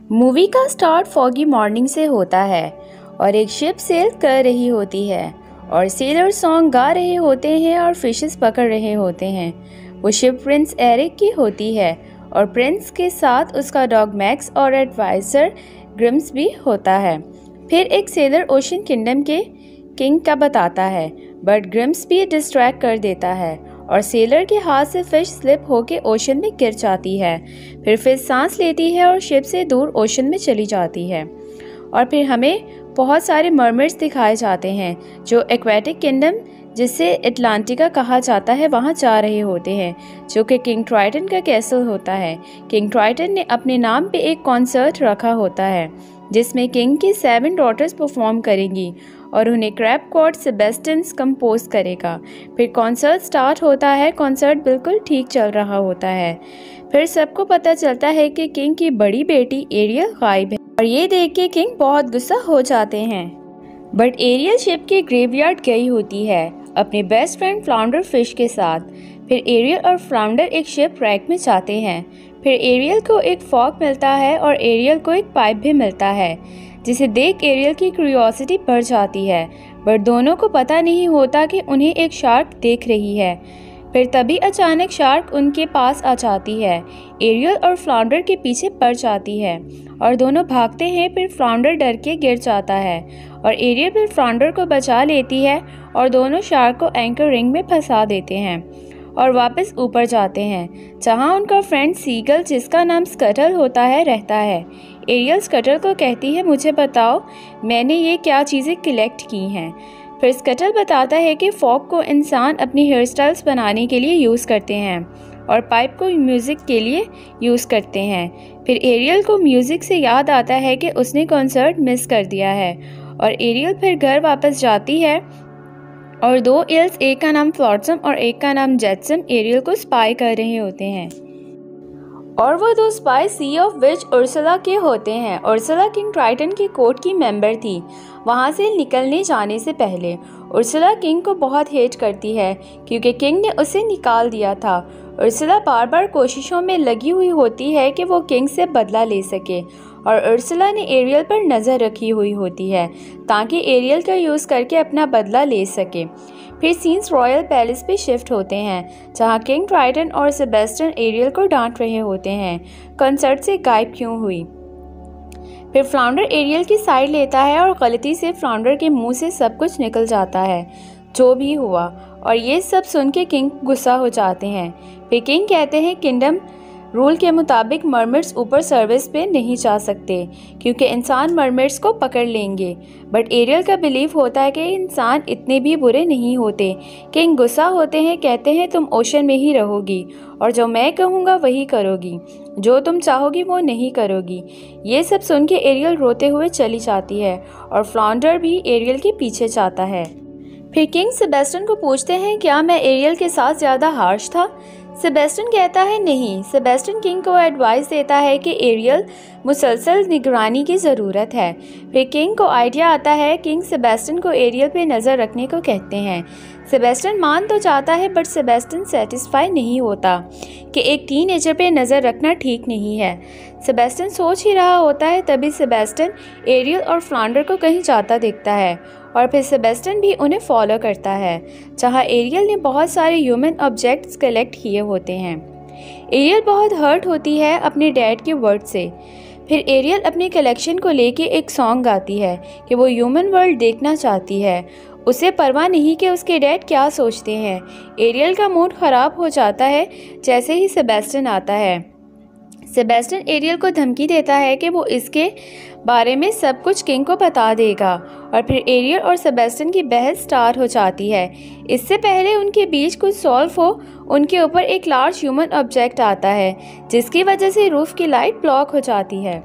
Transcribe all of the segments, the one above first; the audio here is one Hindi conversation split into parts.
मूवी का स्टार्ट फॉगी मॉर्निंग से होता है और एक शिप सेल कर रही होती है और सेलर सॉन्ग गा रहे होते हैं और फिशेस पकड़ रहे होते हैं। वो शिप प्रिंस एरिक की होती है और प्रिंस के साथ उसका डॉग मैक्स और एडवाइजर ग्रिम्स भी होता है। फिर एक सेलर ओशन किंगडम के किंग का बताता है, बट ग्रिम्स भी डिस्ट्रैक्ट कर देता है और सेलर के हाथ से फिश स्लिप होके ओशन में गिर जाती है। फिर फिश सांस लेती है और शिप से दूर ओशन में चली जाती है। और फिर हमें बहुत सारे मरमेड्स दिखाए जाते हैं जो एक्वेटिक किंगडम, जिसे एटलांटिका कहा जाता है, वहाँ जा रहे होते हैं, जो कि किंग ट्राइटन का कैसल होता है। किंग ट्राइटन ने अपने नाम पे एक कॉन्सर्ट रखा होता है जिसमें किंग की 7 डॉटर्स परफॉर्म करेंगी और उन्हें क्रैब कॉर्ड सेबेस्टियन कंपोज करेगा। फिर कॉन्सर्ट स्टार्ट होता है। कॉन्सर्ट बिल्कुल ठीक चल रहा होता है। फिर सबको पता चलता है कि किंग की बड़ी बेटी एरियल गायब है और ये देख के किंग बहुत गुस्सा हो जाते हैं। बट एरियल शिप के ग्रेवयार्ड गई होती है अपने बेस्ट फ्रेंड फ्लाउंडर फिश के साथ। फिर एरियल और फ्लाउंडर एक शिप रैक में जाते हैं। फिर एरियल को एक फॉक मिलता है और एरियल को एक पाइप भी मिलता है, जिसे देख एरियल की क्यूरियोसिटी बढ़ जाती है। बट दोनों को पता नहीं होता कि उन्हें एक शार्क देख रही है। फिर तभी अचानक शार्क उनके पास आ जाती है। एरियल और फ्लाउंडर के पीछे पड़ जाती है और दोनों भागते हैं। फिर फ्लाउंडर डर के गिर जाता है और एरियल फिर फ्लाउंडर को बचा लेती है और दोनों शार्क को एंकर रिंग में फंसा देते हैं और वापस ऊपर जाते हैं, जहां उनका फ्रेंड सीगल, जिसका नाम स्कटल होता है, रहता है। एरियल स्कटल को कहती है, मुझे बताओ मैंने ये क्या चीज़ें कलेक्ट की हैं। फिर स्कटल बताता है कि फॉग को इंसान अपनी हेयर स्टाइल्स बनाने के लिए यूज़ करते हैं और पाइप को म्यूज़िक के लिए यूज़ करते हैं। फिर एरियल को म्यूज़िक से याद आता है कि उसने कॉन्सर्ट मिस कर दिया है और एरियल फिर घर वापस जाती है और 2 एल्स, एक का नाम फ्लॉट्सम और एक का नाम जेट्सम, एरियल को स्पाई कर रहे होते हैं। और वो 2 spy sea of which Ursula के होते हैं। उर्सुला किंग ट्राइटन की कोर्ट की मेंबर थी। वहाँ से निकलने जाने से पहले उर्सुला किंग को बहुत हेट करती है क्योंकि किंग ने उसे निकाल दिया था। उर्सुला बार बार कोशिशों में लगी हुई होती है कि वो किंग से बदला ले सके और उर्सुला ने एरियल पर नज़र रखी हुई होती है ताकि एरियल का यूज़ करके अपना बदला ले सके। फिर सीन्स रॉयल पैलेस पे शिफ्ट होते हैं, जहां किंग ट्राइटन और सेबेस्टियन एरियल को डांट रहे होते हैं, कंसर्ट से गायब क्यों हुई। फिर फ्लाउंडर एरियल की साइड लेता है और गलती से फ्लाउंडर के मुंह से सब कुछ निकल जाता है जो भी हुआ, और ये सब सुन के किंग गुस्सा हो जाते हैं। फिर किंग कहते हैं किंगडम रूल के मुताबिक मरमेड्स ऊपर सर्विस पे नहीं जा सकते क्योंकि इंसान मरमेड्स को पकड़ लेंगे। बट एरियल का बिलीव होता है कि इंसान इतने भी बुरे नहीं होते। किंग गुस्सा होते हैं, कहते हैं तुम ओशन में ही रहोगी और जो मैं कहूँगा वही करोगी, जो तुम चाहोगी वो नहीं करोगी। ये सब सुन के एरियल रोते हुए चली जाती है और फ्लाउंडर भी एरियल के पीछे जाता है। फिर किंग सेबेस्टियन को पूछते हैं, क्या मैं एरियल के साथ ज़्यादा हार्श था। सेबेस्टियन कहता है नहीं। सेबेस्टियन किंग को एडवाइस देता है कि एरियल मुसलसल निगरानी की ज़रूरत है। फिर किंग को आइडिया आता है। किंग सेबेस्टियन को एरियल पे नज़र रखने को कहते हैं। सेबेस्टियन मान तो जाता है, बट सेबेस्टियन सेटिस्फाई नहीं होता कि एक टीनेजर पे नज़र रखना ठीक नहीं है। सेबेस्टियन सोच ही रहा होता है, तभी सेबेस्टियन एरियल और फ्लाउंडर को कहीं जाता देखता है और फिर सेबेस्टियन भी उन्हें फॉलो करता है, जहां एरियल ने बहुत सारे ह्यूमन ऑब्जेक्ट्स कलेक्ट किए होते हैं। एरियल बहुत हर्ट होती है अपने डैड के वर्ड से। फिर एरियल अपनी कलेक्शन को लेके एक सॉन्ग गाती है कि वो ह्यूमन वर्ल्ड देखना चाहती है। उसे परवाह नहीं कि उसके डैड क्या सोचते हैं। एरियल का मूड ख़राब हो जाता है जैसे ही सेबेस्टियन आता है। सेबेस्टियन एरियल को धमकी देता है कि वो इसके बारे में सब कुछ किंग को बता देगा और फिर एरियल और सेबेस्टियन की बहस स्टार्ट हो जाती है। इससे पहले उनके बीच कुछ सॉल्व हो, उनके ऊपर एक लार्ज ह्यूमन ऑब्जेक्ट आता है जिसकी वजह से रूफ की लाइट ब्लॉक हो जाती है।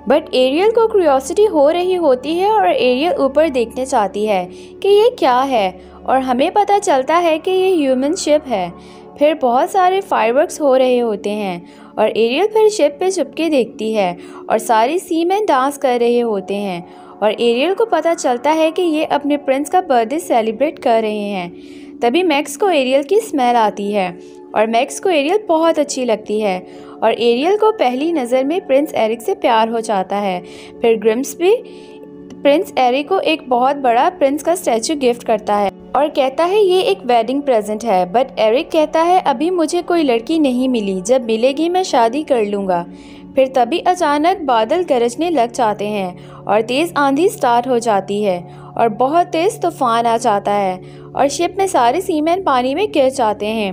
बट एरियल को क्यूरियोसिटी हो रही होती है और एरियल ऊपर देखने चाहती है कि ये क्या है और हमें पता चलता है कि ये ह्यूमन शिप है। फिर बहुत सारे फायरवर्क्स हो रहे होते हैं और एरियल फिर शिप पे चुपके देखती है और सारी सीमैन डांस कर रहे होते हैं और एरियल को पता चलता है कि ये अपने प्रिंस का बर्थडे सेलिब्रेट कर रहे हैं। तभी मैक्स को एरियल की स्मेल आती है और मैक्स को एरियल बहुत अच्छी लगती है और एरियल को पहली नज़र में प्रिंस एरिक से प्यार हो जाता है। फिर ग्रिम्सबी प्रिंस एरिक को एक बहुत बड़ा प्रिंस का स्टैचू गिफ्ट करता है और कहता है ये एक वेडिंग प्रेजेंट है, बट एरिक कहता है अभी मुझे कोई लड़की नहीं मिली, जब मिलेगी मैं शादी कर लूँगा। फिर तभी अचानक बादल गरजने लग जाते हैं और तेज़ आंधी स्टार्ट हो जाती है और बहुत तेज़ तूफान आ जाता है और शिप में सारे सीमैन पानी में गिर जाते हैं।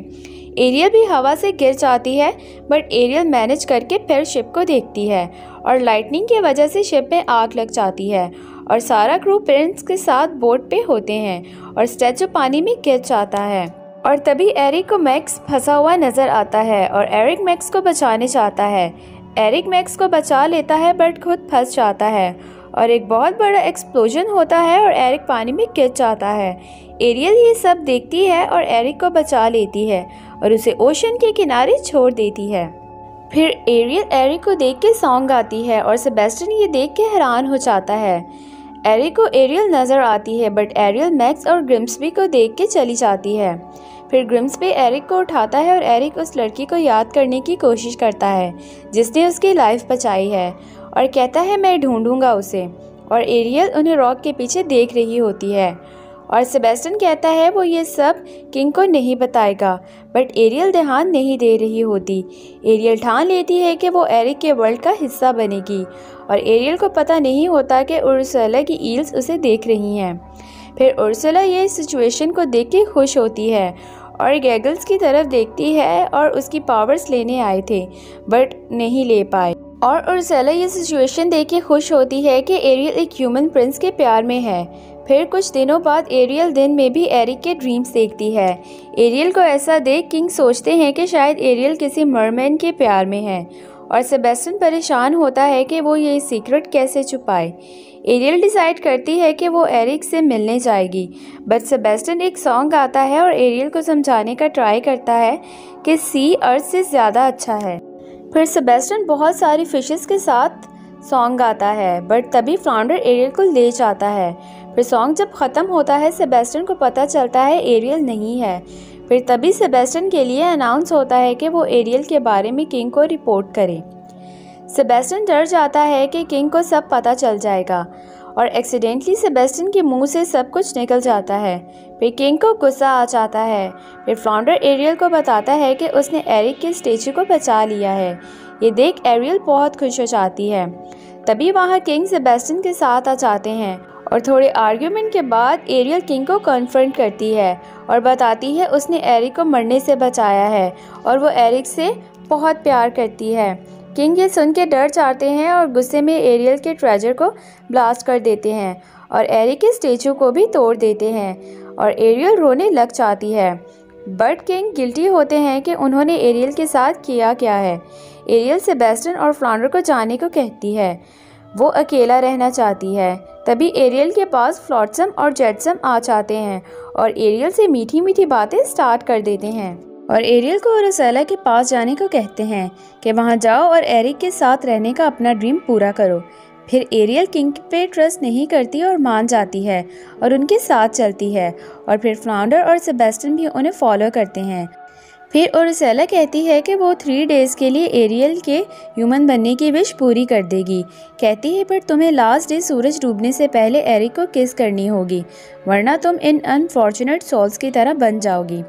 एरियल भी हवा से गिर जाती है, बट एरियल मैनेज करके फिर शिप को देखती है और लाइटनिंग की वजह से शिप में आग लग जाती है और सारा क्रू प्रिंस के साथ बोट पे होते हैं और स्टैचू पानी में गिर जाता है। और तभी एरिक को मैक्स फंसा हुआ नज़र आता है और एरिक मैक्स को बचाने चाहता है। एरिक मैक्स को बचा लेता है बट खुद फंस जाता है और एक बहुत बड़ा एक्सप्लोजन होता है और एरिक पानी में गिर जाता है। एरियल ये सब देखती है और एरिक को बचा लेती है और उसे ओशन के किनारे छोड़ देती है। फिर एरियल एरिक को देख के सॉन्ग गाती है और सेबेस्टियन ये देख के हैरान हो जाता है। एरिक को एरियल नज़र आती है बट एरियल मैक्स और ग्रिम्सबी को देख के चली जाती है। फिर ग्रिम्सबी एरिक को उठाता है और एरिक उस लड़की को याद करने की कोशिश करता है जिसने उसकी लाइफ बचाई है और कहता है मैं ढूंढूंगा उसे। और एरियल उन्हें रॉक के पीछे देख रही होती है और सेबेस्टियन कहता है वो ये सब किंग को नहीं बताएगा, बट एरियल ध्यान नहीं दे रही होती। एरियल ठान लेती है कि वो एरिक के वर्ल्ड का हिस्सा बनेगी और एरियल को पता नहीं होता कि उर्सुला की ईल्स उसे देख रही हैं। फिर उर्सुला ये सिचुएशन को देख के खुश होती है और गैगल्स की तरफ देखती है और उसकी पावर्स लेने आए थे बट नहीं ले पाए। और उर्सुला ये सिचुएशन देख के खुश होती है कि एरियल एक ह्यूमन प्रिंस के प्यार में है। फिर कुछ दिनों बाद एरियल दिन में भी एरिक के ड्रीम्स देखती है। एरियल को ऐसा देख किंग सोचते हैं कि शायद एरियल किसी मरमैन के प्यार में है और सेबेस्टियन परेशान होता है कि वो ये सीक्रेट कैसे छुपाए। एरियल डिसाइड करती है कि वो एरिक से मिलने जाएगी, बट सेबेस्टियन एक सॉन्ग गाता है और एरियल को समझाने का ट्राई करता है कि सी अर्थ से ज़्यादा अच्छा है। फिर सेबेस्टियन बहुत सारी फिशेस के साथ सॉन्ग गाता है, बट तभी फ्लाउंडर एरियल को ले जाता है। फिर सॉन्ग जब ख़त्म होता है सेबेस्टियन को पता चलता है एरियल नहीं है। फिर तभी सेबेस्टियन के लिए अनाउंस होता है कि वो एरियल के बारे में किंग को रिपोर्ट करे। सेबेस्टियन डर जाता है कि किंग को सब पता चल जाएगा और एक्सीडेंटली सेबेस्टियन के मुंह से सब कुछ निकल जाता है। फिर किंग को गुस्सा आ जाता है। फिर फ्लाउंडर एरियल को बताता है कि उसने एरिक के स्टैचू को बचा लिया है। ये देख एरियल बहुत खुश हो जाती है। तभी वहाँ किंग सेबेस्टियन के साथ आ जाते हैं और थोड़े आर्ग्यूमेंट के बाद एरियल किंग को कन्फ्रंट करती है और बताती है उसने एरिक को मरने से बचाया है और वो एरिक से बहुत प्यार करती है। किंग ये सुन के डर जाते हैं और गुस्से में एरियल के ट्रेजर को ब्लास्ट कर देते हैं और एरिक के स्टैचू को भी तोड़ देते हैं और एरियल रोने लग जाती है। बट किंग गिल्टी होते हैं कि उन्होंने एरियल के साथ किया क्या है। एरियल सेबेस्टियन और फ्लाउंडर को जाने को कहती है, वो अकेला रहना चाहती है। तभी एरियल के पास फ्लोट्सम और जेट्सम आ जाते हैं और एरियल से मीठी मीठी बातें स्टार्ट कर देते हैं और एरियल को उर्सुला के पास जाने को कहते हैं कि वहाँ जाओ और एरिक के साथ रहने का अपना ड्रीम पूरा करो। फिर एरियल किंग पे ट्रस्ट नहीं करती और मान जाती है और उनके साथ चलती है और फिर फ्लाउंडर और सेबेस्टियन भी उन्हें फॉलो करते हैं। फिर उर्सुला कहती है कि वो 3 डेज़ के लिए एरियल के ह्यूमन बनने की विश पूरी कर देगी। कहती है पर तुम्हें लास्ट डे सूरज डूबने से पहले एरिक को किस करनी होगी, वरना तुम इन अनफॉर्चुनेट सोल्स की तरह बन जाओगी।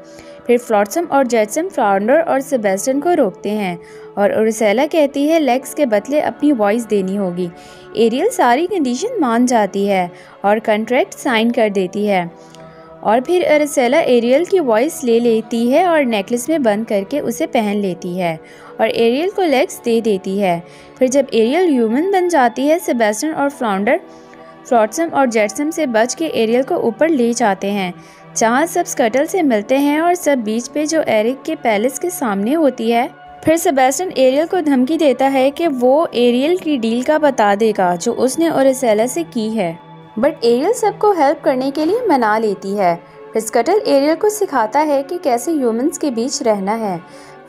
फिर फ्लोट्सम और जेट्सम फ्लाउंडर और सेबेस्टियन को रोकते हैं और उर्सुला कहती है लेग्स के बदले अपनी वॉइस देनी होगी। एरियल सारी कंडीशन मान जाती है और कॉन्ट्रैक्ट साइन कर देती है और फिर उर्सुला एरियल की वॉइस ले लेती है और नेकलेस में बंद करके उसे पहन लेती है और एरियल को लेग्स दे देती है। फिर जब एरियल ह्यूमन बन जाती है सेबेस्टियन और फ्लाउंडर फ्लोट्सम और जेट्सम से बच के एरियल को ऊपर ले जाते हैं जहाँ सब स्कटल से मिलते हैं और सब बीच पे जो एरिक के पैलेस के सामने होती है। फिर सेबेस्टियन एरियल को धमकी देता है कि वो एरियल की डील का बता देगा जो उसने उर्सुला से की है, बट एरियल सबको हेल्प करने के लिए मना लेती है। फिर स्कटल एरियल को सिखाता है कि कैसे ह्यूमंस के बीच रहना है।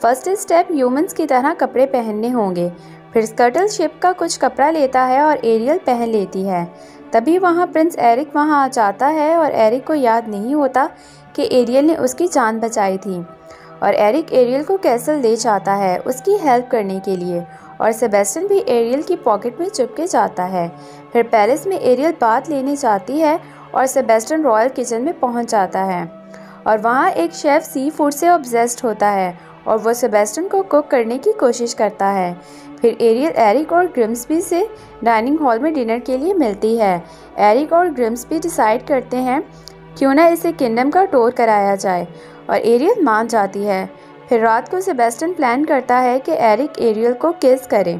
फर्स्ट स्टेप ह्यूमंस की तरह कपड़े पहनने होंगे। फिर स्कटल शिप का कुछ कपड़ा लेता है और एरियल पहन लेती है। तभी वहाँ प्रिंस एरिक वहाँ आ जाता है और एरिक को याद नहीं होता कि एरियल ने उसकी जान बचाई थी और एरिक एरियल को कैसल ले जाता है उसकी हेल्प करने के लिए, और सेबेस्टियन भी एरियल की पॉकेट में चुपके जाता है। फिर पैलेस में एरियल बात लेने जाती है और सेबेस्टियन रॉयल किचन में पहुंच जाता है और वहां एक शेफ सी फूड से ऑब्सेस्ड होता है और वो सेबेस्टियन को कुक करने की कोशिश करता है। फिर एरियल एरिक और ग्रिम्सबी से डाइनिंग हॉल में डिनर के लिए मिलती है। एरिक और ग्रिम्सबी डिसाइड करते हैं क्यों ना इसे किंगडम का टूर कराया जाए और एरियल मान जाती है। फिर रात को सेबेस्टियन प्लान करता है कि एरिक एरियल को किस करे,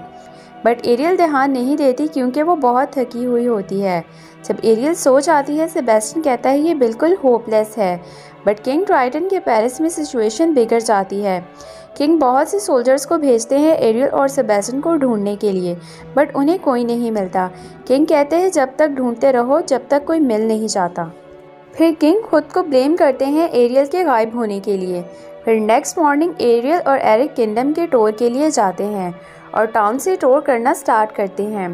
बट एरियल ध्यान नहीं देती क्योंकि वो बहुत थकी हुई होती है। जब एरियल सो जाती है सेबेस्टियन कहता है ये बिल्कुल होपलेस है, बट किंग ट्राइटन के पैलेस में सिचुएशन बिगड़ जाती है। किंग बहुत से सोल्जर्स को भेजते हैं एरियल और सेबेस्टियन को ढूंढने के लिए, बट उन्हें कोई नहीं मिलता। किंग कहते हैं जब तक ढूंढते रहो जब तक कोई मिल नहीं जाता। फिर किंग खुद को ब्लेम करते हैं एरियल के गायब होने के लिए। फिर नेक्स्ट मॉर्निंग एरियल और एरिक किंगडम के टूर के लिए जाते हैं और टाउन से टूर करना स्टार्ट करते हैं।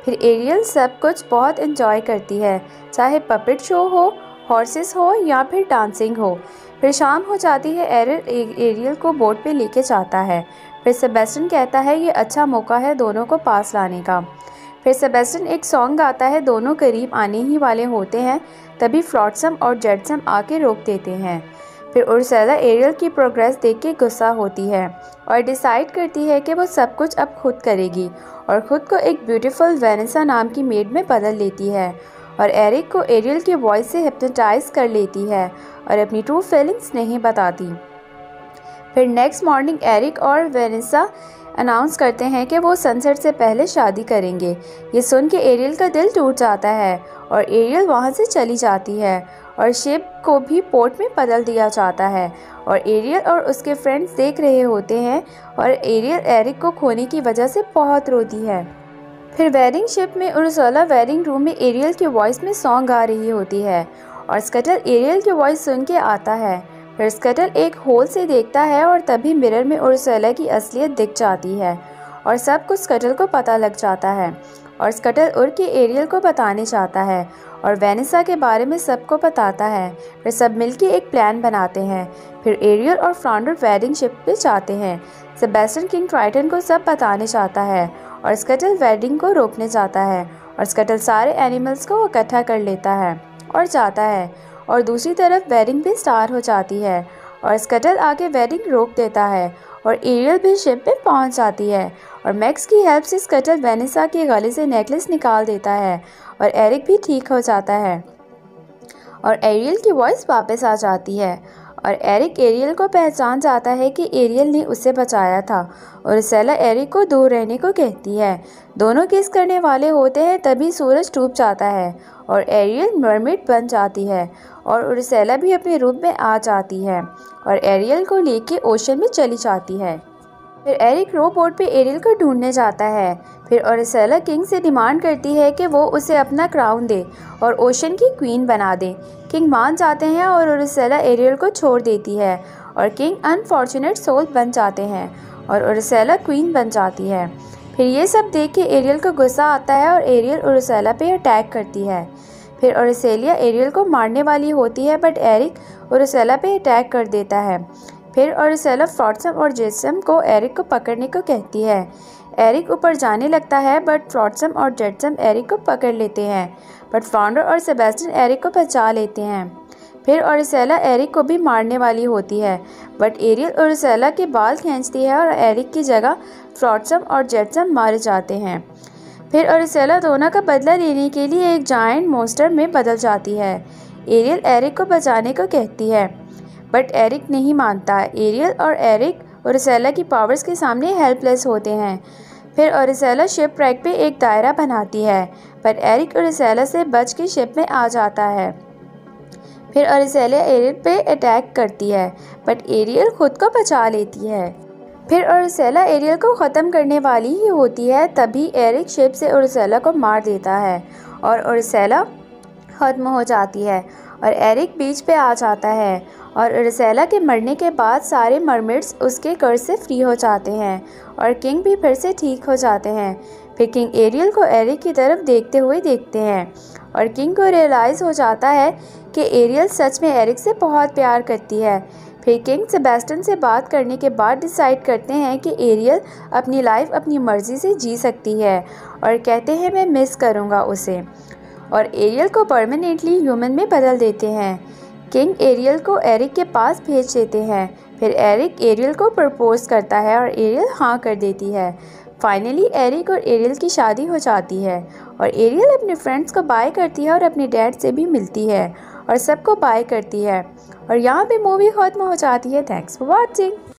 फिर एरियल सब कुछ बहुत एंजॉय करती है, चाहे पपेट शो हो, हॉर्सेस हो या फिर डांसिंग हो। फिर शाम हो जाती है, एरियल को बोट पे लेके जाता है। फिर सेबेस्टियन कहता है ये अच्छा मौका है दोनों को पास लाने का। फिर सेबेस्टियन एक सॉन्ग गाता है, दोनों करीब आने ही वाले होते हैं, तभी फ्लॉट्सम और जेट्सम आके रोक देते हैं। फिर उर्सुला एरियल की प्रोग्रेस देख के गुस्सा होती है और डिसाइड करती है कि वो सब कुछ अब खुद करेगी और ख़ुद को एक ब्यूटीफुल वेनेसा नाम की मेड में बदल लेती है और एरिक को एरियल की वॉइस से हिप्नोटाइज कर लेती है और अपनी ट्रू फीलिंग्स नहीं बताती। फिर नेक्स्ट मॉर्निंग एरिक और वेनेसा अनाउंस करते हैं कि वो सनसेट से पहले शादी करेंगे। ये सुन के एरियल का दिल टूट जाता है और एरियल वहाँ से चली जाती है और शिप को भी पोर्ट में बदल दिया जाता है और एरियल और उसके फ्रेंड्स देख रहे होते हैं और एरियल एरिक को खोने की वजह से बहुत रोती है। फिर वेडिंग शिप में उर्सुला वेडिंग रूम में एरियल की वॉइस में सॉन्ग गा रही होती है और स्कटल एरियल की वॉइस सुन के आता है। फिर स्कटल एक होल से देखता है और तभी मिरर में उर्सुला की असलियत दिख जाती है और सब कुछ स्कटल को पता लग जाता है और स्कटल उड़ के एरियल को बताने चाहता है और वेनेसा के बारे में सबको बताता है। फिर सब मिलके एक प्लान बनाते हैं। फिर एरियल और फ्लॉन्डर वेडिंग शिप पे जाते हैं। सेबेस्टियन किंग ट्राइटन को सब बताने चाहता है और स्कटल वेडिंग को रोकने जाता है और स्कटल सारे एनिमल्स को इकट्ठा कर लेता है और जाता है और दूसरी तरफ वेडिंग भी स्टार्ट हो जाती है और स्कटल आके वेडिंग रोक देता है और एरियल भी शिप पे पहुंच जाती है और मैक्स की हेल्प से स्कटल वेनेसा के गले से नेकलेस निकाल देता है और एरिक भी ठीक हो जाता है और एरियल की वॉइस वापस आ जाती है और एरिक एरियल को पहचान जाता है कि एरियल ने उसे बचाया था और उर्सुला एरिक को दूर रहने को कहती है। दोनों किस करने वाले होते हैं तभी सूरज डूब जाता है और एरियल मरमेड बन जाती है और उर्सुला भी अपने रूप में आ जाती है और एरियल को लेके ओशन में चली जाती है। फिर एरिक रो बोट पे एरियल को ढूंढने जाता है। फिर उर्सुला किंग से डिमांड करती है कि वो उसे अपना क्राउन दे और ओशन की क्वीन बना दे। किंग मान जाते हैं और उर्सुला एरियल को छोड़ देती है और किंग अनफॉर्चुनेट सोल बन जाते हैं और उर्सुला क्वीन बन जाती है। फिर ये सब देख के एरियल को गुस्सा आता है और एरियल उर्सुला पे अटैक करती है। फिर उर्सुला एरियल को मारने वाली होती है बट एरिक उर्सुला पे अटैक कर देता है। फिर उर्सुला फ्लॉट्सम और जेट्सम को एरिक को पकड़ने को कहती है। एरिक ऊपर जाने लगता है बट फ्लॉट्सम और जेट्सम एरिक को पकड़ लेते हैं बट फ्लॉन्डर और सेबेस्टियन एरिक को बचा लेते हैं। फिर उर्सुला एरिक को भी मारने वाली होती है बट एरियल उर्सुला के बाल खींचती है और एरिक की जगह फ्लॉट्सम और जेट्सम मारे जाते हैं। फिर उर्सुला दोनों का बदला लेने के लिए एक जायंट मॉन्स्टर में बदल जाती है। एरियल एरिक को बचाने को कहती है बट एरिक नहीं मानता। एरियल और एरिक उर्सुला की पावर्स के सामने हेल्पलेस होते हैं। फिर उर्सुला शिप रैक पे एक दायरा बनाती है पर एरिक उर्सुला से बच के शिप में आ जाता है। फिर उर्सुला एरियल पे अटैक करती है बट एरियल खुद को बचा लेती है। फिर उर्सुला एरियल को ख़त्म करने वाली ही होती है तभी एरिक शिप से उर्सुला को मार देता है और उर्सुला ख़त्म हो जाती है और एरिक बीच पे आ जाता है और उर्सुला के मरने के बाद सारे मरमेड्स उसके कर्ज से फ्री हो जाते हैं और किंग भी फिर से ठीक हो जाते हैं। फिर किंग एरियल को एरिक की तरफ देखते हुए देखते हैं और किंग को रियलाइज़ हो जाता है कि एरियल सच में एरिक से बहुत प्यार करती है। फिर किंग सेबेस्टियन से बात करने के बाद डिसाइड करते हैं कि एरियल अपनी लाइफ अपनी मर्ज़ी से जी सकती है और कहते हैं मैं मिस करूँगा उसे, और एरियल को परमानेंटली ह्यूमन में बदल देते हैं। किंग एरियल को एरिक के पास भेज देते हैं। फिर एरिक एरियल को प्रपोज करता है और एरियल हाँ कर देती है। फाइनली एरिक और एरियल की शादी हो जाती है और एरियल अपने फ्रेंड्स को बाय करती है और अपने डैड से भी मिलती है और सबको बाय करती है और यहाँ पे मूवी ख़त्म हो जाती है। Thanks for watching.